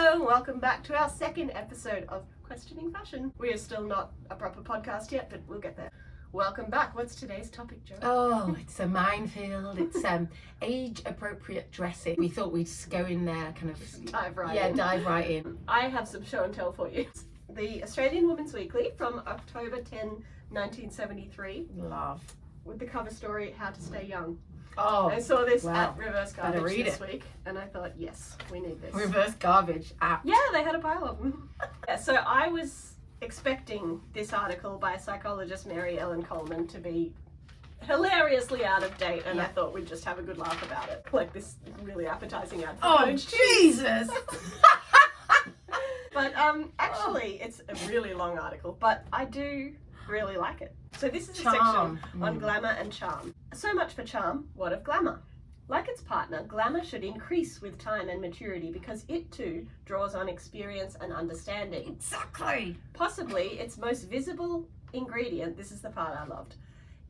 Hello and welcome back to our second episode of Questioning Fashion. We are still not a proper podcast yet, but we'll get there. Welcome back. What's today's topic, Jo? Oh, it's a minefield. It's age-appropriate dressing. We thought we'd just go in there, kind of dive right in. I have some show and tell for you. The Australian Women's Weekly from October 10, 1973. Love. With the cover story, How to Stay Young. Oh, I saw this wow. at Reverse Garbage this week, and I thought, yes, we need this. Reverse Garbage app. Yeah, they had a pile of them. Yeah, so I was expecting this article by psychologist Mary Ellen Coleman to be hilariously out of date, and I thought we'd just have a good laugh about it. Like this really appetizing ad for cottage cheese. Jesus! But actually, it's a really long article, but I do really like it. So this is a section on glamour and charm. So much for charm, what of glamour? Like its partner, glamour should increase with time and maturity because it too draws on experience and understanding. Exactly. Possibly its most visible ingredient, this is the part I loved,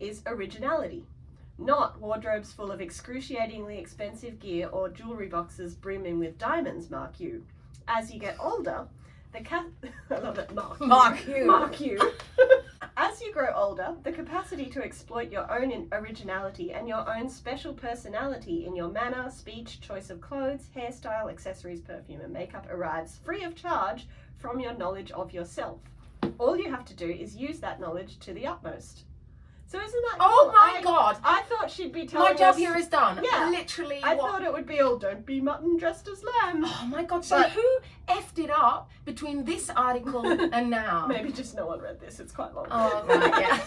is originality. Not wardrobes full of excruciatingly expensive gear or jewellery boxes brimming with diamonds, mark you. As you get older, I love it, mark you. As you grow older, the capacity to exploit your own originality and your own special personality in your manner, speech, choice of clothes, hairstyle, accessories, perfume, and makeup arrives free of charge from your knowledge of yourself. All you have to do is use that knowledge to the utmost. So isn't that Oh my God! I thought she'd be telling us... My job here is done. Yeah. Literally. I thought it would be all, don't be mutton dressed as lamb. Oh my God, so who effed it up between this article and now? Maybe just no one read this, it's quite long. Oh, right, yeah.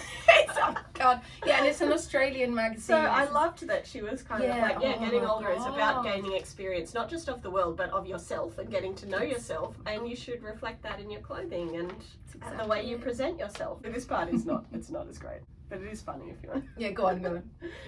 Oh God. Yeah, and it's an Australian magazine. So I loved that she was kind of like, getting older is about God. gaining experience, not just of the world, but of yourself and getting to know yourself. And you should reflect that in your clothing and the way you present yourself. This part is not, it's not as great. But it is funny if you want. Yeah, go on.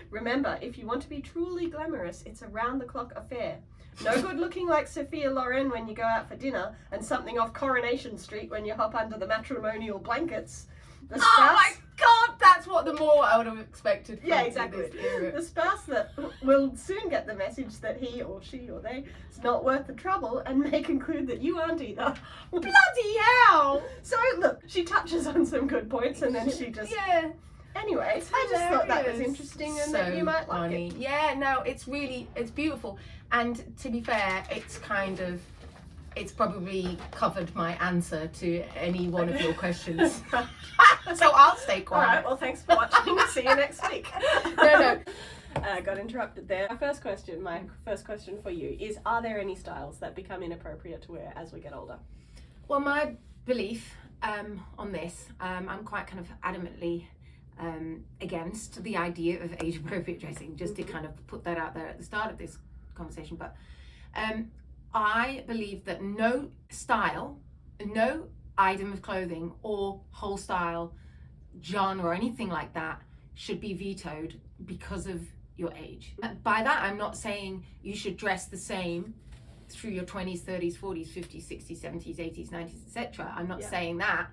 Remember, if you want to be truly glamorous, it's a round-the-clock affair. No good looking like Sophia Loren when you go out for dinner, and something off Coronation Street when you hop under the matrimonial blankets. The spouse... Oh my God, that's what the more I would have expected. Yeah, exactly. The spouse that will soon get the message that he or she or they is not worth the trouble and may conclude that you aren't either. Bloody hell! So look, she touches on some good points and then she just... Yeah. Anyway, I just thought that was interesting and that you might like it. Yeah, no, it's beautiful. And to be fair, it's probably covered my answer to any one of your questions. So I'll stay quiet. Alright, well thanks for watching. See you next week. No. I got interrupted there. My first question for you is, are there any styles that become inappropriate to wear as we get older? Well, my belief on this, I'm quite kind of adamantly against the idea of age-appropriate dressing, just to kind of put that out there at the start of this conversation. But I believe that no style, no item of clothing or whole style, genre or anything like that should be vetoed because of your age. By that, I'm not saying you should dress the same through your 20s, 30s, 40s, 50s, 60s, 70s, 80s, 90s, etc. I'm not saying that.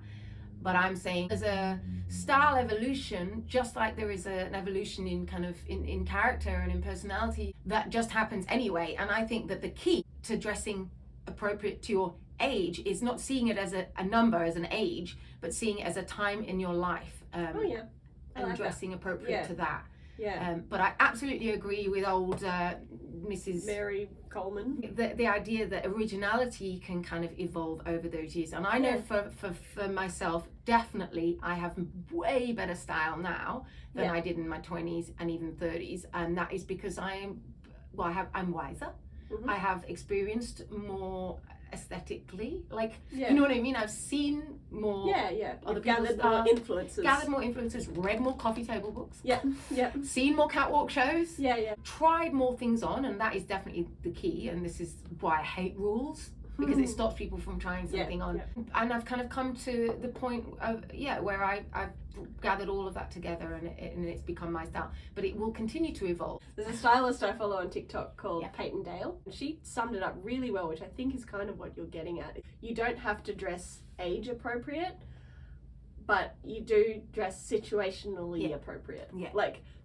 But I'm saying there's a style evolution, just like there is an evolution in kind of in character and in personality that just happens anyway. And I think that the key to dressing appropriate to your age is not seeing it as a number, as an age, but seeing it as a time in your life. And like dressing appropriate to that. Yeah. But I absolutely agree with old Mrs. Mary Coleman. The idea that originality can kind of evolve over those years. And I know for myself, definitely I have way better style now than I did in my 20s and even 30s. And that is because I'm wiser. Mm-hmm. I have experienced more aesthetically, you know what I mean? I've seen more other gathered more influences, read more coffee table books, seen more catwalk shows, tried more things on, and that is definitely the key. And this is why I hate rules, because it stops people from trying something on. And I've kind of come to the point of where I've gathered all of that together, and it's become my style. But it will continue to evolve. There's a stylist I follow on TikTok called Peyton Dale. She summed it up really well, which I think is kind of what you're getting at. You don't have to dress age appropriate, but you do dress situationally appropriate.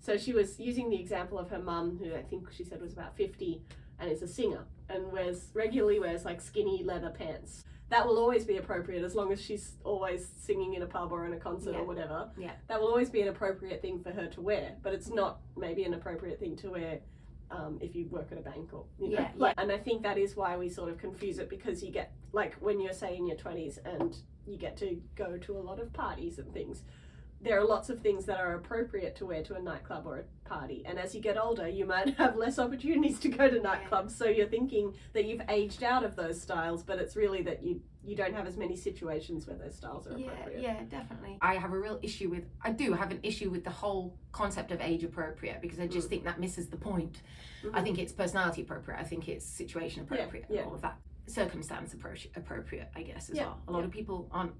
So she was using the example of her mum, who I think she said was about 50, and is a singer and regularly wears like skinny leather pants, that will always be appropriate as long as she's always singing in a pub or in a concert or whatever. Yeah. That will always be an appropriate thing for her to wear, but it's not maybe an appropriate thing to wear if you work at a bank or, you know. And I think that is why we sort of confuse it, because you get, like, when you're, say, in your 20s and you get to go to a lot of parties and things, there are lots of things that are appropriate to wear to a nightclub or a party, and as you get older you might have less opportunities to go to nightclubs, so you're thinking that you've aged out of those styles, but it's really that you don't have as many situations where those styles are appropriate. Yeah, definitely. I have an issue with the whole concept of age appropriate, because I just think that misses the point. I think it's personality appropriate, I think it's situation appropriate, and all of that. Circumstance appropriate, I guess, as well. A lot of people aren't,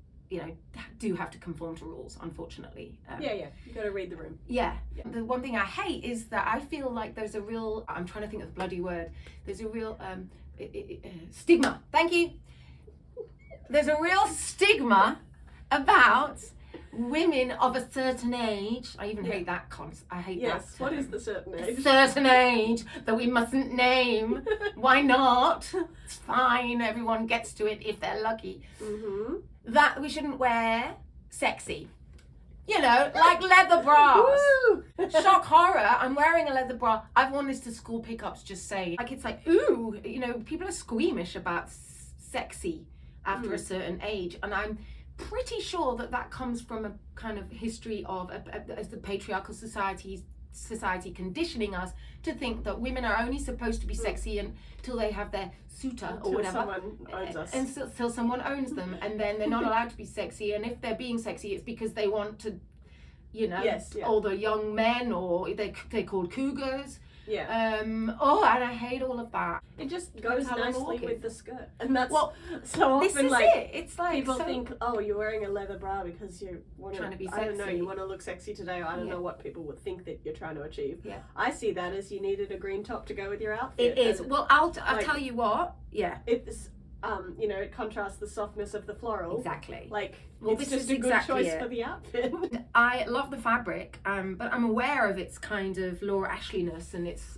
do have to conform to rules, unfortunately. You got to read the room. The one thing I hate is that I feel like there's a real, I'm trying to think of the bloody word, there's a real stigma. Thank you. There's a real stigma about women of a certain age. I even hate that I hate that term. What is the certain age? A certain age that we mustn't name. Why not? It's fine, everyone gets to it if they're lucky. That we shouldn't wear sexy. Like leather bras. Shock horror, I'm wearing a leather bra. I've worn this to school pickups, just saying. Like, it's like, ooh, people are squeamish about sexy after a certain age. And I'm pretty sure that comes from a kind of history of as the patriarchal society conditioning us to think that women are only supposed to be sexy until they have their suitor or whatever. Someone owns us. Until someone owns them, and then they're not allowed to be sexy, and if they're being sexy it's because they want to, older young men, or they're called cougars. And I hate all of that. It just goes nicely with the skirt, and that's so often this is like it. It's like people think, oh, you're wearing a leather bra because you want trying to be sexy. I don't know, you want to look sexy today. I don't know what people would think that you're trying to achieve. I see that as you needed a green top to go with your outfit. It is. Well, I'll tell you what. It's it contrasts the softness of the floral. Exactly. It's just a good choice for the outfit. I love the fabric, but I'm aware of its kind of Laura Ashleyness, and it's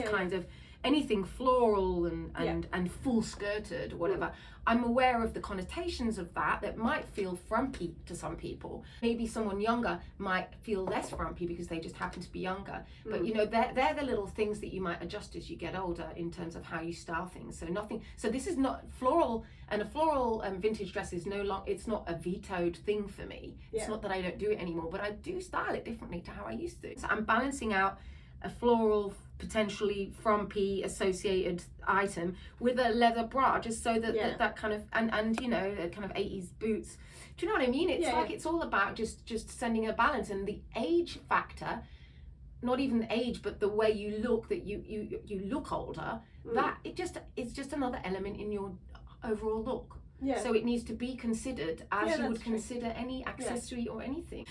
kind of anything floral and full skirted or whatever. I'm aware of the connotations of that might feel frumpy to some people. Maybe someone younger might feel less frumpy because they just happen to be younger. But they're the little things that you might adjust as you get older in terms of how you style things. So this is not floral, and a floral vintage dress is it's not a vetoed thing for me. It's not that I don't do it anymore, but I do style it differently to how I used to. So I'm balancing out a floral, potentially frumpy associated item with a leather bra, just so that kind of and kind of 80s boots. Do you know what I mean? It's it's all about just sending a balance, and the age factor, not even the age, but the way you look, that you look older. That it's just another element in your overall look. So it needs to be considered as you would consider any accessory or anything.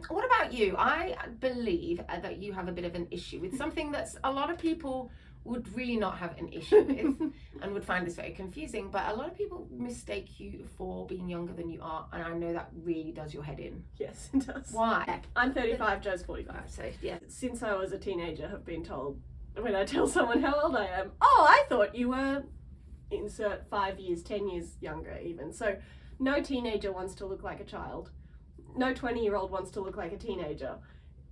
What about you? I believe that you have a bit of an issue with something that's a lot of people would really not have an issue with and would find this very confusing, but a lot of people mistake you for being younger than you are, and I know that really does your head in. Yes, it does. Why? I'm 35, Joe's 45. So yeah. Since I was a teenager, have been told, when I tell someone how old I am, oh, I thought you were, insert 5 years, 10 years younger even. So no teenager wants to look like a child. No 20-year-old wants to look like a teenager.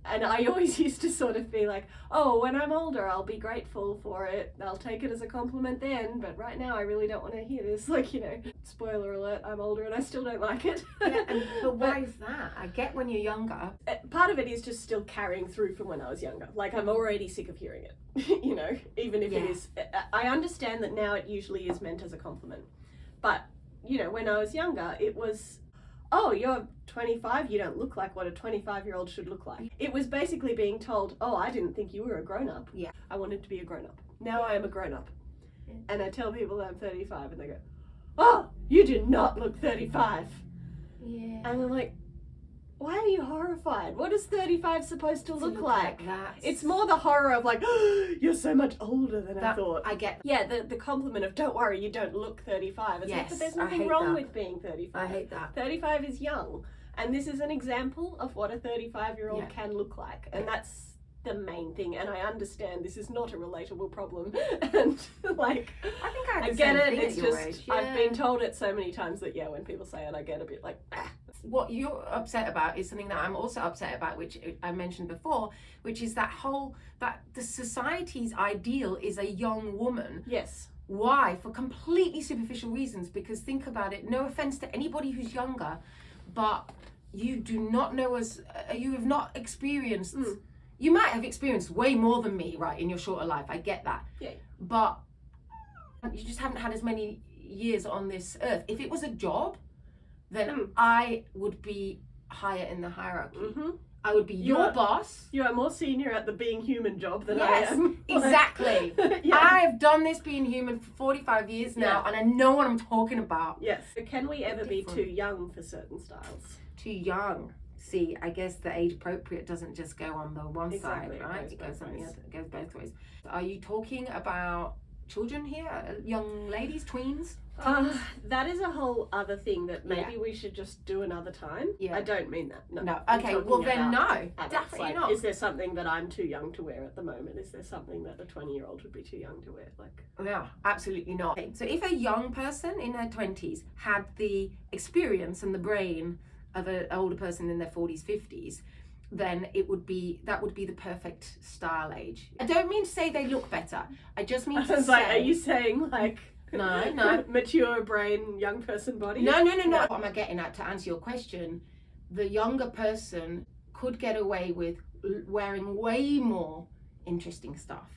And I always used to sort of be like, oh, when I'm older, I'll be grateful for it. I'll take it as a compliment then. But right now, I really don't want to hear this. Spoiler alert, I'm older and I still don't like it. But why is that? I get when you're younger. Part of it is just still carrying through from when I was younger. I'm already sick of hearing it, even if it is. I understand that now it usually is meant as a compliment. But, when I was younger, it was, oh, you're 25, you don't look like what a 25-year-old should look like. It was basically being told, oh, I didn't think you were a grown-up. I wanted to be a grown-up. Now I am a grown-up. And I tell people that I'm 35 and they go, oh, you do not look 35. And I'm like, why are you horrified? What is 35 supposed to look like? It's more the horror of oh, you're so much older than I thought. I get. Yeah, the compliment of don't worry, you don't look 35. It's but there's nothing wrong with being 35. I hate that. 35 is young. And this is an example of what a 35-year-old can look like. And that's the main thing, and I understand this is not a relatable problem, and like I think I had the get same it. thing It's at your just age. I've been told it so many times that when people say it, I get a bit like What you're upset about is something that I'm also upset about, which I mentioned before, which is that the society's ideal is a young woman. Yes. Why? For completely superficial reasons. Because think about it. No offense to anybody who's younger, but you do not know you have not experienced. You might have experienced way more than me, right, in your shorter life. I get that. Yeah. But you just haven't had as many years on this earth. If it was a job, then I would be higher in the hierarchy. I would be your boss. You are more senior at the being human job than Yes, I am. exactly. Yeah. I have done this being human for 45 years now, and I know what I'm talking about. Yes. So can we ever be too young for certain styles? Too young. See, I guess the age appropriate doesn't just go on the one Exactly, side, right? it goes both ways. It goes both ways. Are you talking about children here? Young ladies, tweens? That is a whole other thing that maybe we should just do another time. Yeah. I don't mean that. No. I'm Okay, talking well then about no. adults. Definitely Like, not. Is there something that I'm too young to wear at the moment? Is there something that a 20-year-old would be too young to wear? Like, no, absolutely not. Okay, so if a young person in their 20s had the experience and the brain of an older person in their 40s, 50s, then that would be the perfect style age. I don't mean to say they look better. I just mean to say. like, are you saying like? No. Mature brain, young person body? No. What am I getting at, to answer your question? The younger person could get away with wearing way more interesting stuff,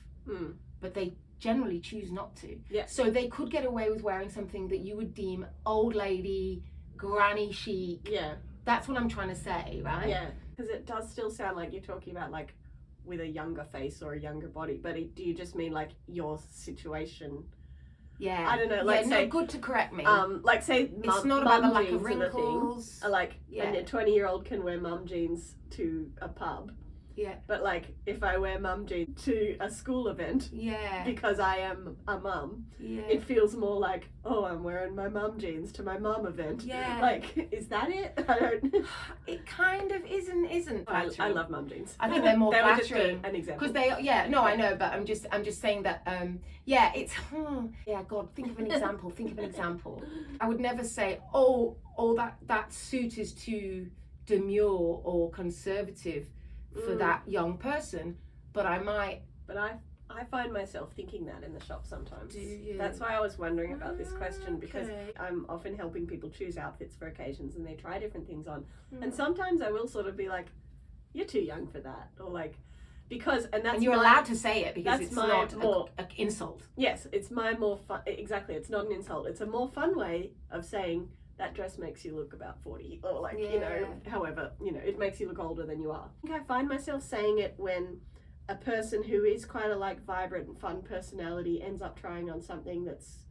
but they generally choose not to. Yeah. So they could get away with wearing something that you would deem old lady, granny chic. Yeah. That's what I'm trying to say, right? Yeah. Because it does still sound like you're talking about like with a younger face or a younger body, but do you just mean like your situation? Yeah. I don't know. Like, say, good to correct me. Like say, it's not about the lack of jeans are the thing. wrinkles. Like, and a 20-year-old can wear mum jeans to a pub. Yeah. But like, if I wear mum jeans to a school event, because I am a mum, it feels more like, oh, I'm wearing my mum jeans to my mum event. Yeah. Like, is that it? I don't. It kind of isn't. I love mum jeans. I think they're more they were just flattering. an example. Because I know, but I'm just saying that. It's. God, think of an example. I would never say, oh, that suit is too demure or conservative for that young person, but I might. But I find myself thinking that in the shop sometimes. Do you? That's why I was wondering about this question, because I'm often helping people choose outfits for occasions and they try different things on. And sometimes I will sort of be like, you're too young for that, or like, because, and that's, and you're allowed to say it because it's not an insult. Yes, it's my more fun, exactly, it's not an insult, it's a more fun way of saying that dress makes you look about 40, or like, however, it makes you look older than you are. I think I find myself saying it when a person who is quite a like vibrant and fun personality ends up trying on something that's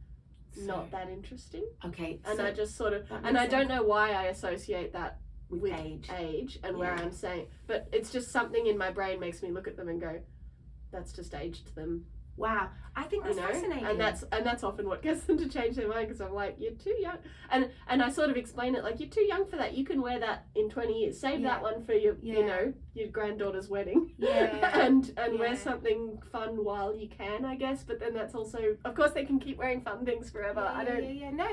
not that interesting. Okay. And I just sort of, and I don't know why I associate that with age and where I'm saying, but it's just something in my brain makes me look at them and go, that's just age to them. Wow, I think that's fascinating. And that's often what gets them to change their mind, because I'm like, you're too young. And I sort of explain it like, you're too young for that. You can wear that in 20 years. Save that one for your your granddaughter's wedding. Yeah. and wear something fun while you can, I guess. But then that's also, of course, they can keep wearing fun things forever. No.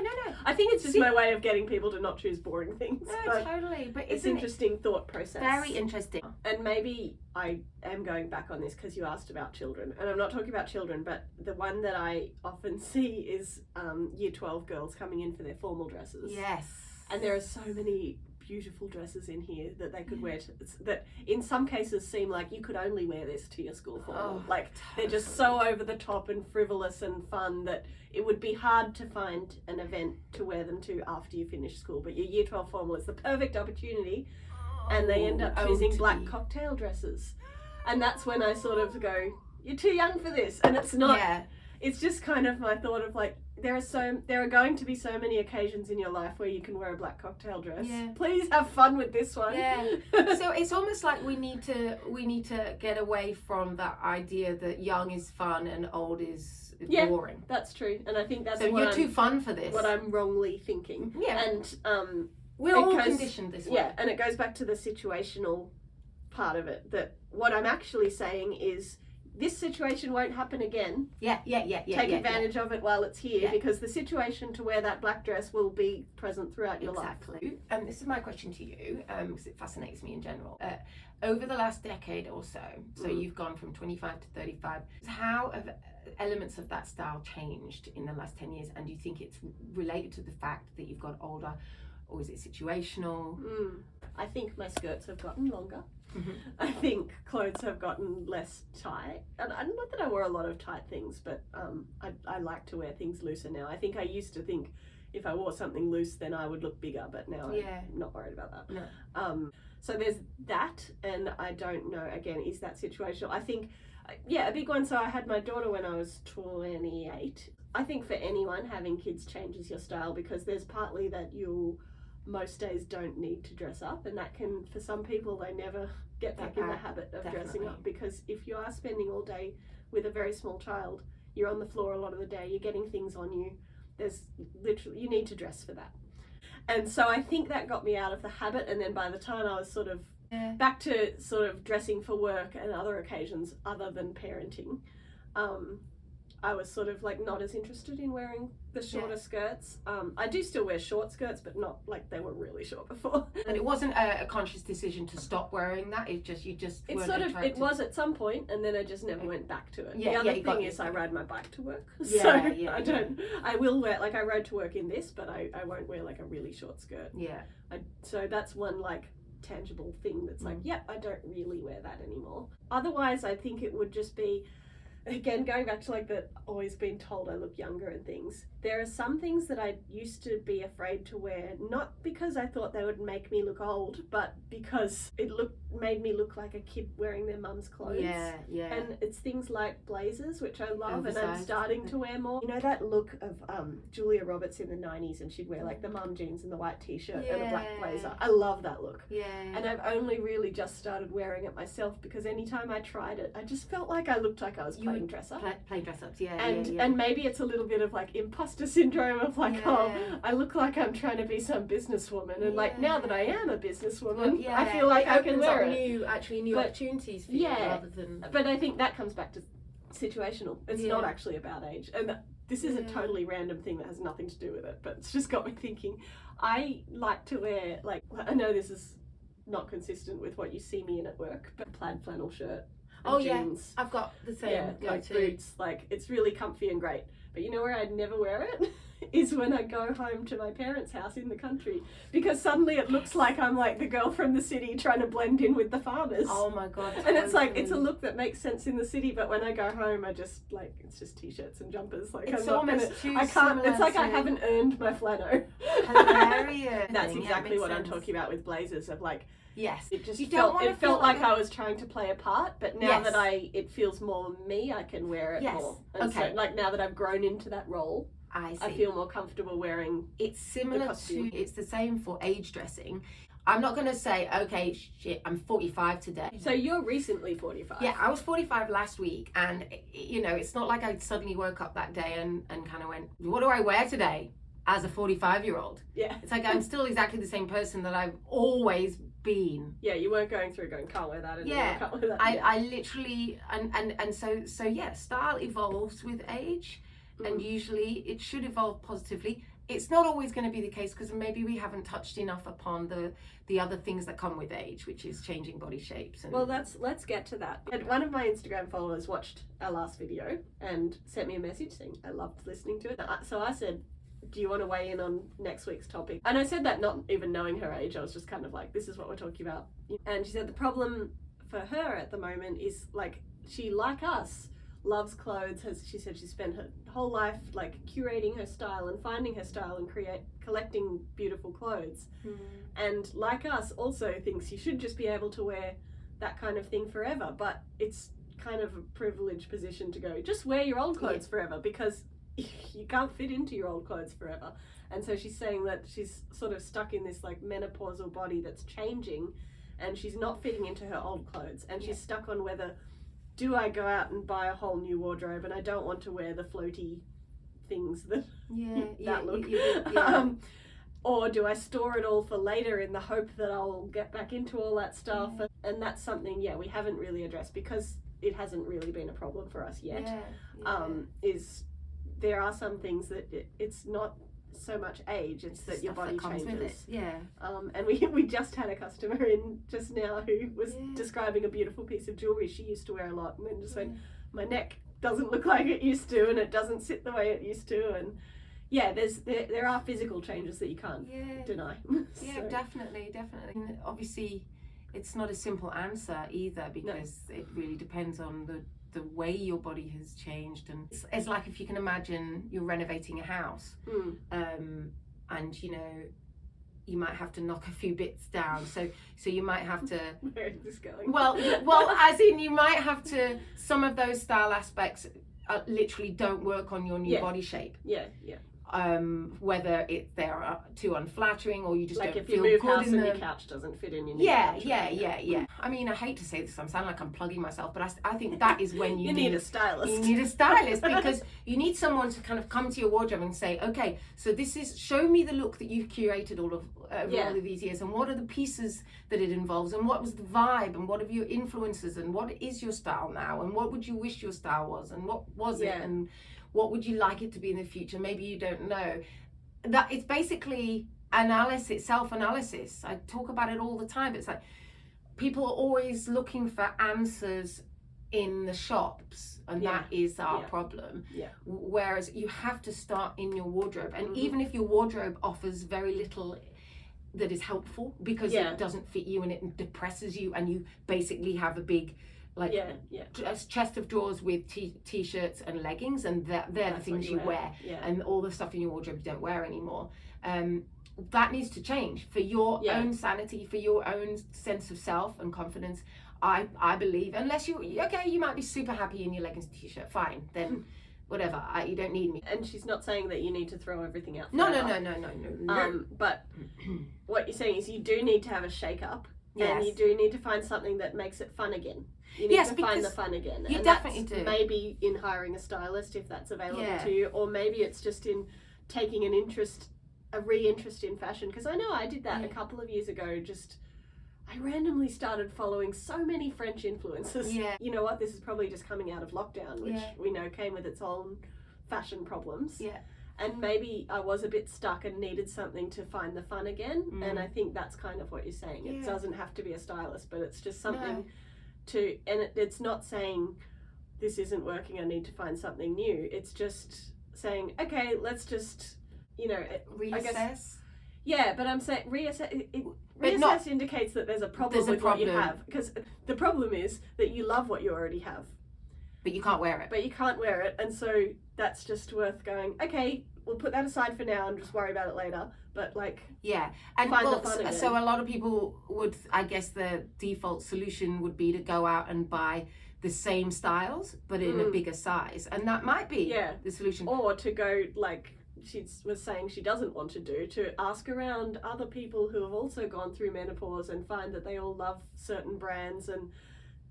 I think it's just my way of getting people to not choose boring things. No, totally. But it's an interesting thought process. Very interesting. And maybe I am going back on this because you asked about children, and I'm not talking about children, but the one that I often see is year 12 girls coming in for their formal dresses. Yes. And there are so many beautiful dresses in here that they could wear that in some cases seem like you could only wear this to your school formal. They're just so over the top and frivolous and fun that it would be hard to find an event to wear them to after you finish school. But your year 12 formal is the perfect opportunity, and they end up choosing black cocktail dresses. And that's when I sort of go, you're too young for this. And it's not, it's just kind of my thought of like, there are going to be so many occasions in your life where you can wear a black cocktail dress. Yeah. Please have fun with this one. Yeah. So it's almost like we need to get away from that idea that young is fun and old is boring. That's true. And I think that's so you're too fun for this. What I'm wrongly thinking. Yeah. And we're all conditioned this way. Yeah, and it goes back to the situational part of it. That what I'm actually saying is this situation won't happen again. Take advantage of it while it's here, because the situation to wear that black dress will be present throughout your life. Exactly. This is my question to you, because it fascinates me in general. Over the last decade or so, you've gone from 25 to 35, how have elements of that style changed in the last 10 years? And do you think it's related to the fact that you've got older, or is it situational? I think my skirts have gotten longer. I think clothes have gotten less tight, and not that I wore a lot of tight things, but I like to wear things looser now. I think I used to think if I wore something loose then I would look bigger, but now I'm not worried about that. No. So there's that, and I don't know, again, is that situational? I think, a big one. So I had my daughter when I was 28. I think for anyone, having kids changes your style, because there's partly that you most days don't need to dress up, and that can, for some people, they never get back in the habit of dressing up, because if you are spending all day with a very small child, you're on the floor a lot of the day, you're getting things on you, there's literally, you need to dress for that. And so I think that got me out of the habit, and then by the time I was sort of back to sort of dressing for work and other occasions other than parenting, I was sort of like not as interested in wearing the shorter skirts. I do still wear short skirts, but not like they were really short before. And it wasn't a conscious decision to stop wearing that. It was at some point, and then I just never went back to it. Yeah, the other thing is I ride my bike to work, I will wear, like, I rode to work in this, but I won't wear like a really short skirt. So that's one like tangible thing that's like, I don't really wear that anymore. Otherwise, I think it would just be, again, going back to like the always been told I look younger and things, there are some things that I used to be afraid to wear, not because I thought they would make me look old, but because it made me look like a kid wearing their mum's clothes. And it's things like blazers, which I love, and I'm starting to wear more. You know that look of Julia Roberts in the 90s, and she'd wear like the mum jeans and the white t-shirt and a black blazer. I love that look. And I've only really just started wearing it myself, because anytime I tried it, I just felt like I looked like I was playing dress up. Play dress ups, and maybe it's a little bit of like imposter syndrome of like, I look like I'm trying to be some businesswoman, and like now that I am a businesswoman, I feel like I can wear it. New opportunities for you, rather than. But I think that comes back to situational. It's not actually about age, and this is a totally random thing that has nothing to do with it, but it's just got me thinking. I like to wear, like, I know this is not consistent with what you see me in at work, but plaid flannel shirt. Jeans. I've got the same like boots, like it's really comfy and great. But you know where I'd never wear it? Is when I go home to my parents' house in the country, because suddenly it looks like I'm like the girl from the city trying to blend in with the farmers. Oh my god. And it's like, it's a look that makes sense in the city, but when I go home I just like, it's just t-shirts and jumpers. Like it's it's like I haven't earned my flannel. Hilarious. That's exactly what I'm talking about with blazers, of like, it just it felt like I was trying to play a part, but now that it feels more me, I can wear it more. And so, like, now that I've grown into that role, I feel more comfortable wearing. It's similar to, it's the same for age dressing. I'm not going to say, okay, shit, I'm 45 today. So you're recently 45. Yeah, I was 45 last week, and you know, it's not like I suddenly woke up that day and kind of went, what do I wear today as a 45-year-old? Yeah. It's like I'm still exactly the same person that I've always been. Yeah, you weren't going can't wear that anymore. Can't wear that. I literally, and so style evolves with age, and usually it should evolve positively. It's not always going to be the case, because maybe we haven't touched enough upon the other things that come with age, which is changing body shapes. And... Well, let's get to that. And one of my Instagram followers watched our last video and sent me a message saying, I loved listening to it. So I said, do you want to weigh in on next week's topic? And I said that not even knowing her age. I was just kind of like, this is what we're talking about. And she said the problem for her at the moment is, like, she, like us, loves clothes. She said she spent her whole life like curating her style and finding her style and collecting beautiful clothes. And like us, also thinks you should just be able to wear that kind of thing forever. But it's kind of a privileged position to go, just wear your old clothes forever, because you can't fit into your old clothes forever. And so she's saying that she's sort of stuck in this like menopausal body that's changing, and she's not fitting into her old clothes, and she's stuck on whether, do I go out and buy a whole new wardrobe, and I don't want to wear the floaty things that look. Or do I store it all for later in the hope that I'll get back into all that stuff? Yeah. And that's something, we haven't really addressed because it hasn't really been a problem for us yet. Is there are some things that it's not so much age, it's that your body changes. And we just had a customer in just now who was describing a beautiful piece of jewelry she used to wear a lot, and then just went, my neck doesn't look like it used to, and it doesn't sit the way it used to, and there are physical changes that you can't deny. Definitely. And obviously it's not a simple answer either, because it really depends on the way your body has changed. And it's like, if you can imagine you're renovating a house, and you might have to knock a few bits down, so you might have to where is this going? well as in, you might have to, some of those style aspects literally don't work on your new body shape, whether they're too unflattering, or you just like don't if you feel move good house in and them. your couch doesn't fit in your new couch. I mean, I hate to say this, I'm sounding like I'm plugging myself, but I think that is when you need a stylist. You need a stylist, because you need someone to kind of come to your wardrobe and say, okay, so show me the look that you've curated all of these years, and what are the pieces that it involves, and what was the vibe, and what are your influences, and what is your style now, and what would you wish your style was, and what was it, and what would you like it to be in the future? Maybe you don't know. That it's basically self-analysis. I talk about it all the time. It's like people are always looking for answers in the shops, and that is our problem. Whereas you have to start in your wardrobe, and even if your wardrobe offers very little that is helpful, because it doesn't fit you and it depresses you, and you basically have a big chest of drawers with t-shirts and leggings, and they're the things you wear, and all the stuff in your wardrobe you don't wear anymore. That needs to change for your own sanity, for your own sense of self and confidence. I believe, unless you might be super happy in your leggings and t-shirt, fine, then whatever, you don't need me. And she's not saying that you need to throw everything out. No. But what you're saying is you do need to have a shake up, and you do need to find something that makes it fun again. You need to find the fun again. You definitely do. Maybe in hiring a stylist if that's available to you, or maybe it's just in taking a re-interest in fashion. Because I know I did that a couple of years ago. I randomly started following so many French influencers. You know what? This is probably just coming out of lockdown, which we know came with its own fashion problems. And maybe I was a bit stuck and needed something to find the fun again. And I think that's kind of what you're saying. It doesn't have to be a stylist, but it's just something and it's not saying this isn't working, I need to find something new. It's just saying, okay, let's just, reassess. I guess, but I'm saying reassess indicates that there's a problem with what you have, because the problem is that you love what you already have, but you can't wear it. And so that's just worth going, okay, we'll put that aside for now and just worry about it later. But and find the fun again. So a lot of people would, I guess the default solution would be to go out and buy the same styles but in a bigger size, and that might be the solution. Or to go, like she was saying she doesn't want to do, to ask around other people who have also gone through menopause and find that they all love certain brands, and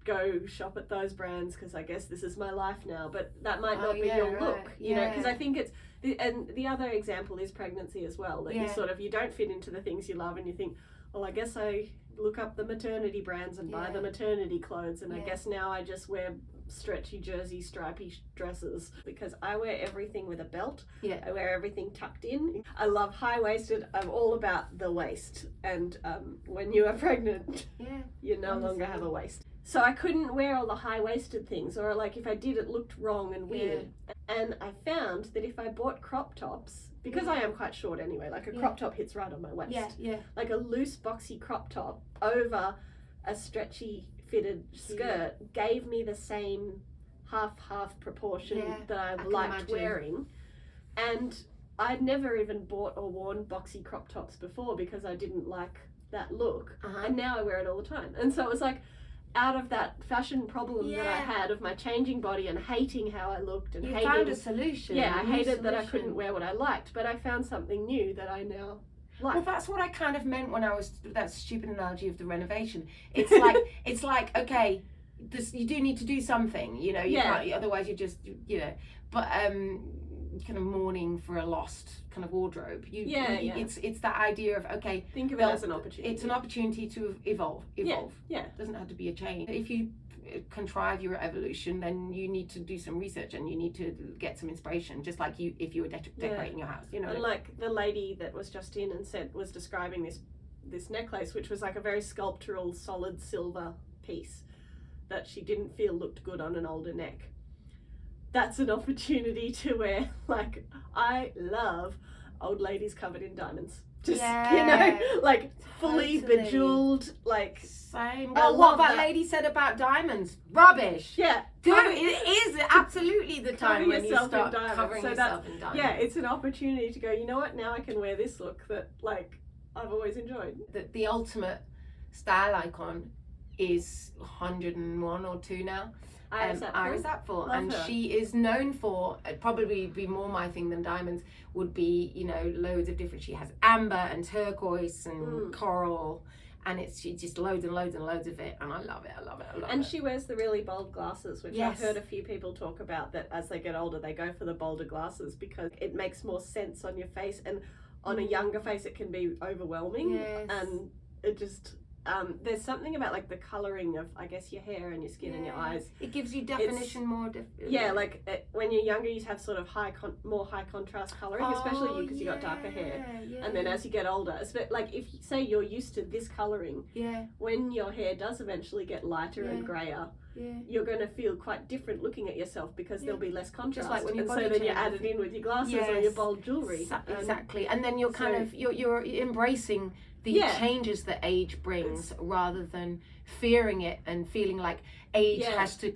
go shop at those brands, because I guess this is my life now. But that might not be your look, because I think it's, and the other example is pregnancy as well, that you don't fit into the things you love, and you think, well, I guess I look up the maternity brands and buy the maternity clothes, and I guess now I just wear stretchy jersey stripy dresses, because I wear everything with a belt. I wear everything tucked in. I love high-waisted. I'm all about the waist, and when you are pregnant you no longer have a waist. So I couldn't wear all the high-waisted things, or like if I did, it looked wrong and weird. And I found that if I bought crop tops, because I am quite short anyway, like a crop top hits right on my waist. Like a loose boxy crop top over a stretchy fitted skirt gave me the same half proportion that I liked wearing. And I'd never even bought or worn boxy crop tops before because I didn't like that look. And now I wear it all the time. And so it was like, out of that fashion problem that I had of my changing body and hating how I looked, and hating, found a solution. I hated that I couldn't wear what I liked, but I found something new that I now like. Well, that's what I kind of meant when I was, that stupid analogy of the renovation. It's like okay, you do need to do something, you can't, otherwise you just, but kind of mourning for a lost kind of wardrobe. It's that idea of, okay, think of it as an opportunity. It's an opportunity to evolve. Yeah. It doesn't have to be a change. If you contrive your evolution, then you need to do some research and you need to get some inspiration, just like if you were decorating your house, And like the lady that was just in and was describing this necklace, which was like a very sculptural solid silver piece that she didn't feel looked good on an older neck. That's an opportunity to wear, like, I love old ladies covered in diamonds. Just, like fully bejeweled, like. Same. Well, what that lady said about diamonds, rubbish. Yeah. Dude, it is absolutely the time when you start covering yourself in diamonds. Yeah, it's an opportunity to go, you know what, now I can wear this look that, like, I've always enjoyed. The ultimate style icon is 101 or 2 now. Iris Apfel, and her. She is known for, probably be more my thing than diamonds, would be, loads of different, she has amber and turquoise and coral, and it's just loads and loads and loads of it, and I love it. And she wears the really bold glasses, which I've heard a few people talk about, that as they get older they go for the bolder glasses because it makes more sense on your face, and on a younger face it can be overwhelming, and it just... there's something about like the colouring of, I guess, your hair and your skin and your eyes. It gives you definition when you're younger you have sort of more high contrast colouring, especially you because you got darker hair. And then as you get older, like if say you're used to this colouring, when your hair does eventually get lighter and greyer, you're going to feel quite different looking at yourself because there'll be less contrast. Just like when your body then you add it in with your glasses or your bold jewellery. Exactly. And then you're kind of you're embracing the changes that age brings, rather than fearing it and feeling like age has to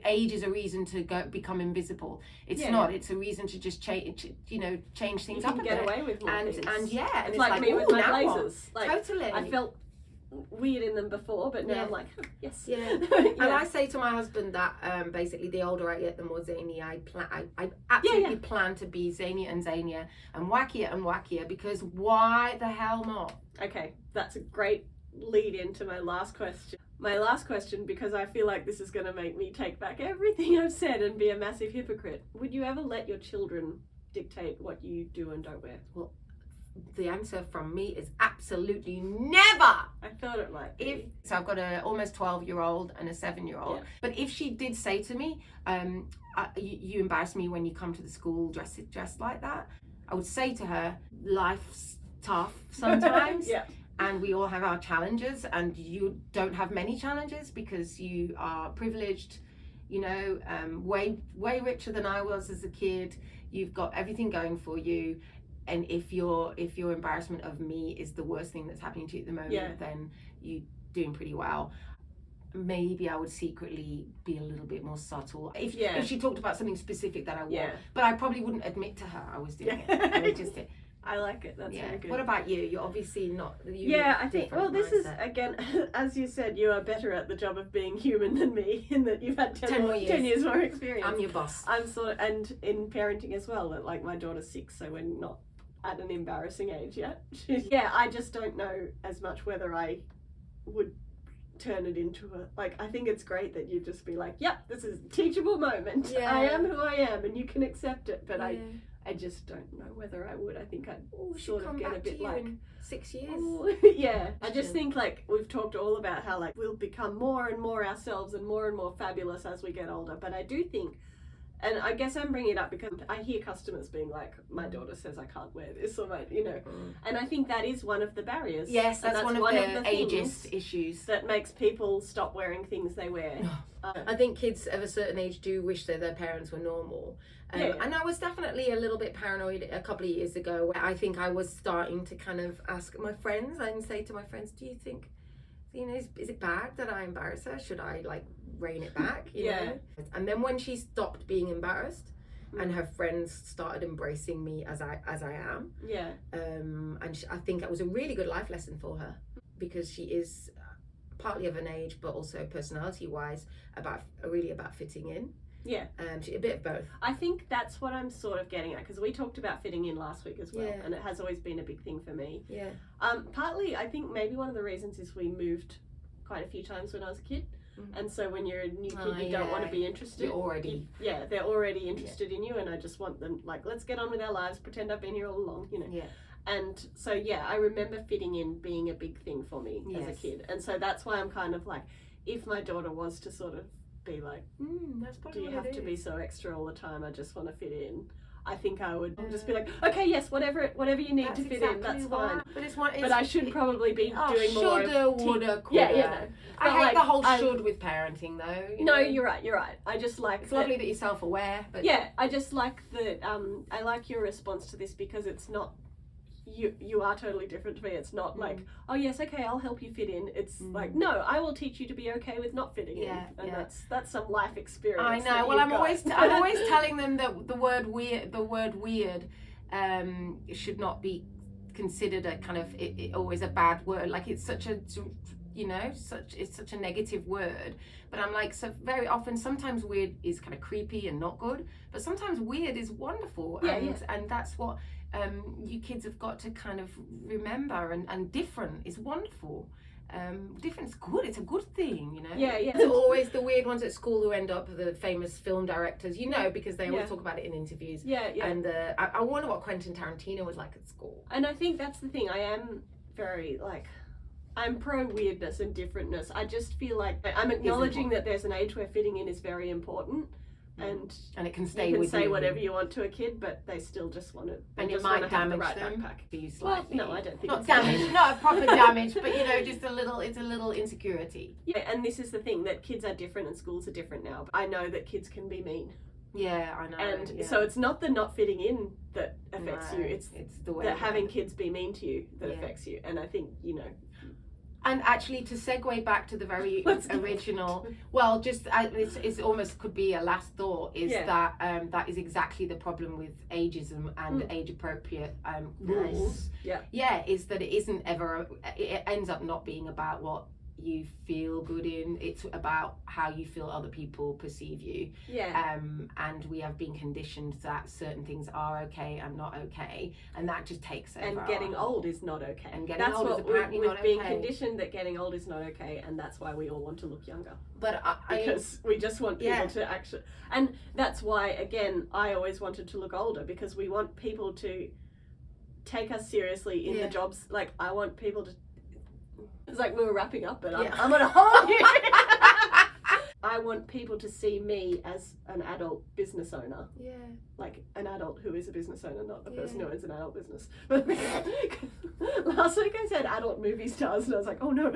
age is a reason to become invisible. It's not. It's a reason to just change things up a bit. Get away with more things. And it's like me with my blazers. Like, totally. I felt weird in them before, but now I'm like, yes. And I say to my husband that basically the older I get, the more zany I absolutely plan to be zanier and zanier and wackier, because why the hell not? Okay, that's a great lead into my last question, because I feel like this is going to make me take back everything I've said and be a massive hypocrite. Would you ever let your children dictate what you do and don't wear? Well, the answer from me is absolutely never. I thought it might be. So I've got a almost 12-year-old and a 7-year-old. But if she did say to me, you embarrass me when you come to the school dressed like that, I would say to her, life's tough sometimes. And we all have our challenges, and you don't have many challenges because you are privileged, way richer than I was as a kid. You've got everything going for you. And if your embarrassment of me is the worst thing that's happening to you at the moment, then you're doing pretty well. Maybe I would secretly be a little bit more subtle if she talked about something specific that I wore. But I probably wouldn't admit to her I was doing it. I would just I like it. That's very good. What about you? You're obviously not. I think. Well, this is again, as you said, you are better at the job of being human than me, in that you've had 10 years more experience. I'm your boss. I'm and in parenting as well. That like my daughter's 6, so we're not at an embarrassing age yet. I just don't know as much whether I would turn it into I think it's great that you just be like, yep, this is a teachable moment. I am who I am and you can accept it, but I just don't know whether I would. I think I'd sort of get a bit like in 6 years. I just think like we've talked all about how like we'll become more and more ourselves and more fabulous as we get older, but I do think, and I guess I'm bringing it up because I hear customers being like, my daughter says I can't wear this, or and I think that is one of the barriers. Yes, that's one of the ageist issues that makes people stop wearing things they wear. I think kids of a certain age do wish that their parents were normal. And I was definitely a little bit paranoid a couple of years ago, where I think I was starting to kind of ask my friends and say to my friends, do you think, is it bad that I embarrass her? Should I like rein it back? You know? And then when she stopped being embarrassed and her friends started embracing me as I am, and I think that was a really good life lesson for her, because she is partly of an age, but also personality wise about fitting in. A bit of both. I think that's what I'm sort of getting at, because we talked about fitting in last week as well, and it has always been a big thing for me. Partly I think maybe one of the reasons is we moved quite a few times when I was a kid, And so when you're a new kid, you don't want to be interested. You're already... they're already interested in you, and I just want them, like, let's get on with our lives, pretend I've been here all along, you know. Yeah. And so, I remember fitting in being a big thing for me as a kid. And so that's why I'm kind of like, if my daughter was to sort of be like, that's do you have to be so extra all the time? I just want to fit in. I think I would just be like, okay, yes, whatever you need to fit in, that's fine. But I should probably be doing more. Shoulda, woulda, coulda. Yeah. I hate the whole should with parenting, though. No, you're right. I just like it's lovely that you're self-aware. But I just like that. I like your response to this because it's not. You are totally different to me. It's not like, oh yes, okay, I'll help you fit in. It's like, no, I will teach you to be okay with not fitting in. And that's some life experience. I know. Well, I'm always telling them that the word weird should not be considered a kind of always a bad word. Like it's such a it's such a negative word. But I'm like, so very often, sometimes weird is kind of creepy and not good, but sometimes weird is wonderful. And that's what you kids have got to kind of remember, and different is wonderful. Different is good. It's a good thing, you know. It's always the weird ones at school who end up the famous film directors, because they always talk about it in interviews. And I wonder what Quentin Tarantino was like at school. And I think that's the thing. I am very I'm pro weirdness and differentness. I just feel like I'm acknowledging that there's an age where fitting in is very important. And it can stay with you. You can say whatever you want to a kid, but they still just want to. And you might damage them. Well, no, I don't think not damage, not a proper damage, but just a little. It's a little insecurity. Yeah, and this is the thing, that kids are different and schools are different now. I know that kids can be mean. Yeah, I know. And so it's not the not fitting in that affects you. It's the way that having kids be mean to you that affects you. And I think And actually, to segue back to the very original, well, just it's almost could be a last thought, is that that is exactly the problem with ageism and age appropriate rules. Is that it isn't ever. It ends up not being about what you feel good in. It's about how you feel other people perceive you. And we have been conditioned that certain things are okay and not okay, and that just takes over. And getting old is not okay. And getting old is apparently not okay. We've been conditioned that getting old is not okay, and that's why we all want to look younger. But because we just want people to actually, and that's why again I always wanted to look older, because we want people to take us seriously in the jobs. Like I want people to. It's like we were wrapping up, but I'm going to hold you. I want people to see me as an adult business owner. Like an adult who is a business owner, not the person who owns an adult business. Last week I said adult movie stars, and I was like, oh no.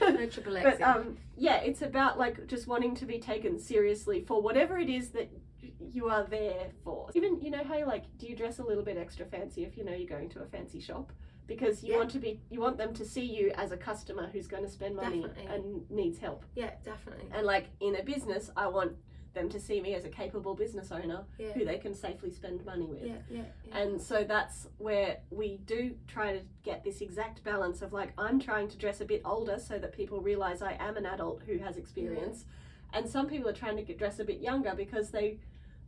No triple X. But it's about like just wanting to be taken seriously for whatever it is that you are there for. Even hey, like, do you dress a little bit extra fancy if you're going to a fancy shop? Because you want them to see you as a customer who's going to spend money and needs help. Yeah, definitely. And like in a business, I want them to see me as a capable business owner who they can safely spend money with. And so that's where we do try to get this exact balance of like, I'm trying to dress a bit older so that people realize I am an adult who has experience. And some people are trying to dress a bit younger because they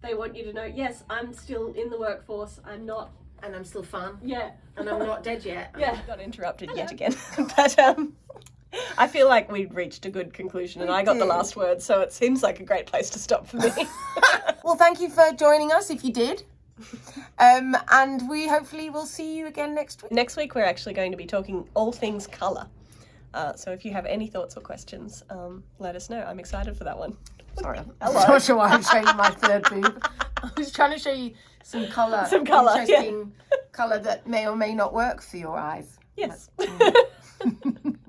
want you to know, yes, I'm still in the workforce. I'm not. And I'm still fun. And I'm not dead yet. Got interrupted yet again. But I feel like we've reached a good conclusion, and I got the last word, so it seems like a great place to stop for me. Well, thank you for joining us, if you did. And we hopefully will see you again next week. Next week we're actually going to be talking all things colour. So if you have any thoughts or questions, let us know. I'm excited for that one. Sorry, I'm not sure why I'm showing you my third boob. I was trying to show you some colour. Interesting colour that may or may not work for your eyes. Yes. But,